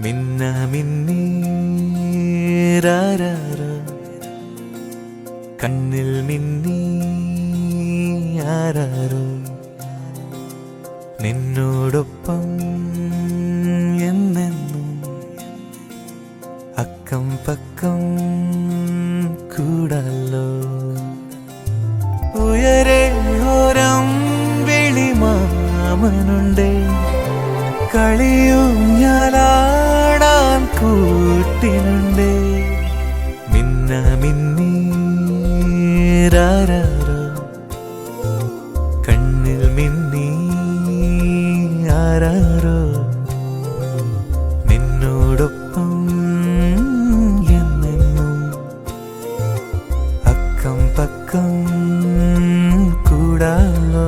മിന്ന മിന്നീരാരാര കണ്ണിൽ മിന്നി ആരാരോ നിന്നോടൊപ്പം എന്നെന്നും അക്കം പക്കം കൂടല്ലോ ഉയരെ ഓരം വിളിമാമനുണ്ടേ കളിയൂഞ്ഞാലാടാൻ കൂട്ടിനുണ്ടേ മിന്ന മിന്നീരാരാരോ കണ്ണിൽ മിന്നി ആരാരോ നിന്നോടൊപ്പം എന്നെന്നും അക്കം പക്കം കൂടാലോ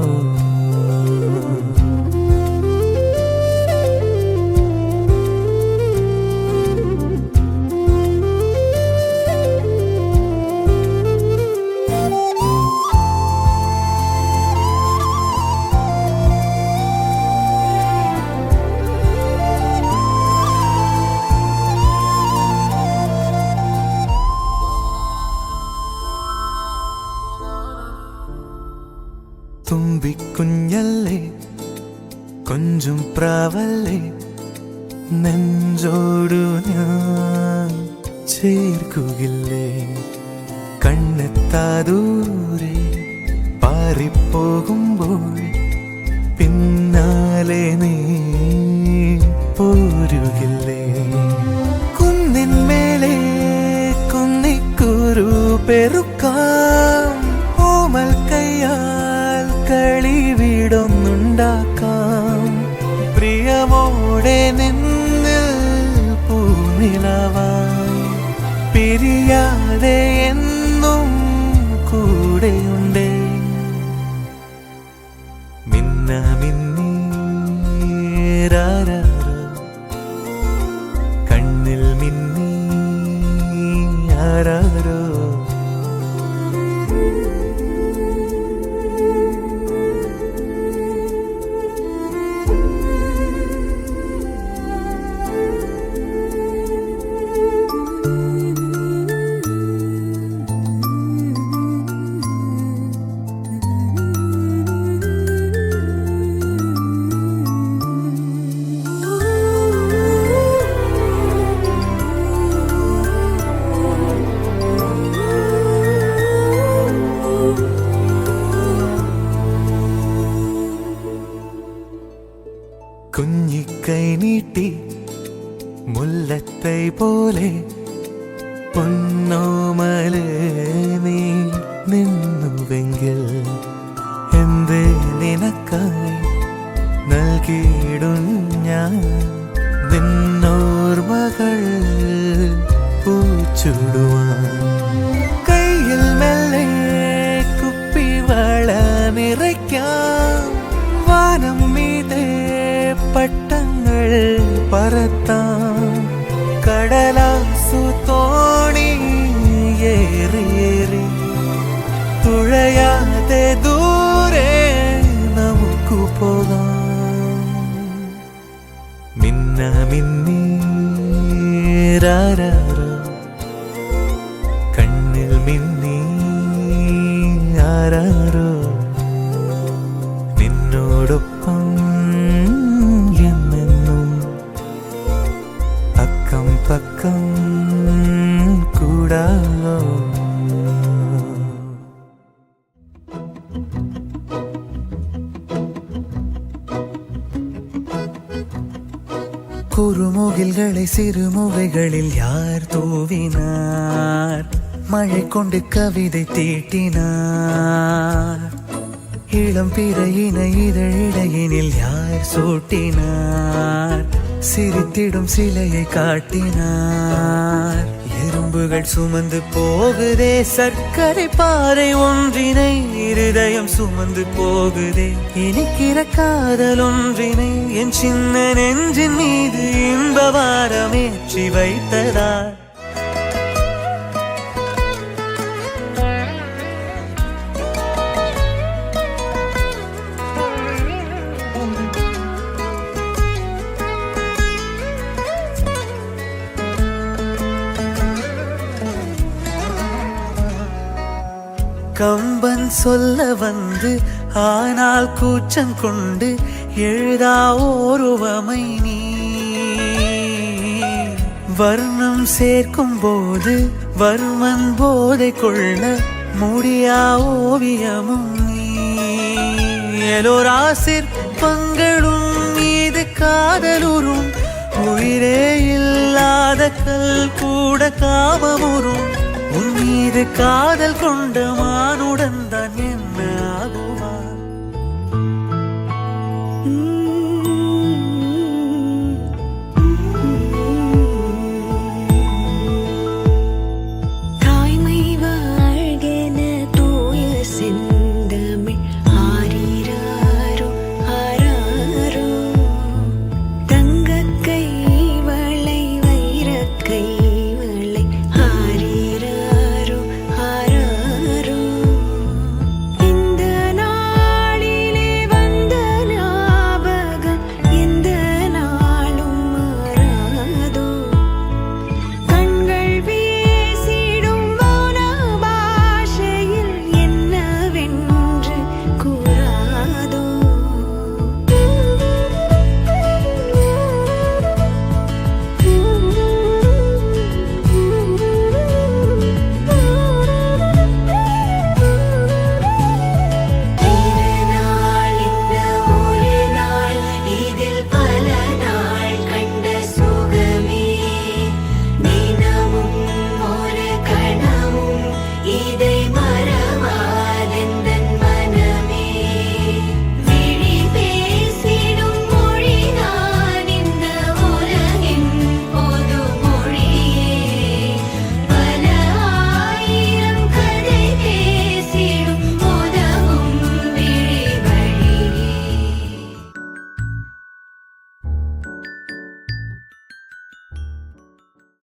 തുമ്പിക്കുഞ്ഞല്ലേ കൊഞ്ചും പ്രാവല്ലേ നെഞ്ചോടു ഞാൻ ചേർക്കുകില്ലേ കണ്ണെത്താദൂരെ പാറിപ്പോകുമ്പോൾ പിന്നാലെ നീ പോരുകില്ലേ കുന്നിന്മേലെ കുന്നിക്കുരു പെറുക്കാം ഓമൽ കയ്യാൽ കളിവിടൊന്നുണ്ടാക്കാം പ്രിയമോടെ നിന്നിൽ പൂനിലവായി പിരിയാതെ എന്നും കൂടെയുണ്ടേ മിന്ന മിന്നീരാരാരോ കണ്ണിൽ മിന്നി ആരാരോ കുഞ്ഞിക്കൈ നീട്ടി മുല്ലത്തൈ പോലെ പൊന്നോമലേ നീ നിന്നുവെങ്കിൽ എന്തേ നിനക്കായി നൽകിയിടും ഞാൻ നിന്നോർമകൾ പൂച്ചുടുവാൻ കയ്യിൽ മെല്ലെ കുപ്പിവള നിറയ്ക്കാം വാനം മീതെ പട്ടങ്ങൾ പറത്താം കടലാസു തോണി ഏറിയേറി തുഴയാതെ ദൂരെ നമുക്കു പോകാം മിന്ന മിന്നീരാരാരോ കണ്ണിൽ മിന്നി ആരാരോ നിന്നോടൊപ്പം അക്കം പക്കം കൂടാലോ കുറുമുകിൽகளை சிறுமுகைகளில் யார் தூவினார் மழை கொண்டு கவிதை தீட்டினார் இளம் பிறையினை இதழிடையினில் யார் சூட்டினார் சிரித்திடும் சிலையை காட்டினார் எறும்புகள் சுமந்து போகுதே சர்க்கரை பாறை ஒன்றினை இருதயம் சுமந்து போகுதே இனிக்கிற காதல் ஒன்றினை என் சின்ன நெஞ்சின் மீது இன்ப வாரமேற்றி வைத்ததார் கம்பன் சொல்ல வந்து ஆனால் கூச்சம் கொண்டு எழுதா ஓருவமை நீ வர்ணம் சேர்க்கும் போது வர்மன் போதை கொள்ள முடியா ஓவியமும் நீ எலோரா சிற்பங்களும் மீது காதலுறும் உயிரே இல்லாத கல் கூட காமமுறும் உன் மீது காதல் கொண்ட மானுடன் தான்